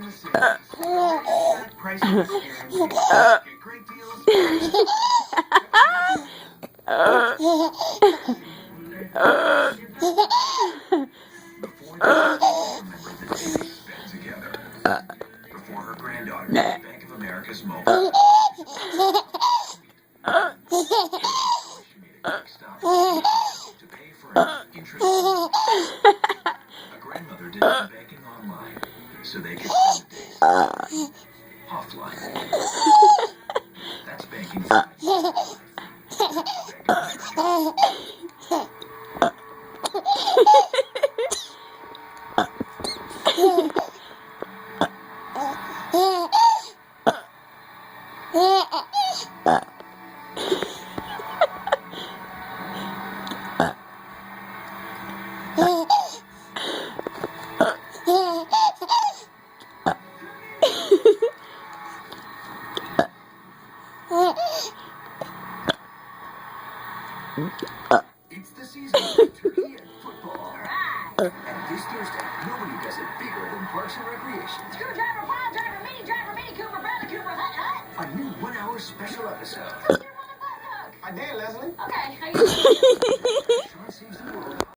the cities. Price guaranteed. Get great deals. Before this, remember the days spent together. Before her granddaughter used Bank of America's mobile. She made a quick stop to pay for an interest. A grandmother did some banking online so they could spend the days offline. That's banking for life. It's the season of turkey and football. And this Thursday, nobody does it bigger than Parks and Recreation. Screwdriver, pile driver, mini Cooper, Bradley Cooper, hut. A new 1-hour special episode. You're on a button hook. I did, Leslie. Okay, how you doing? Sean saves the world.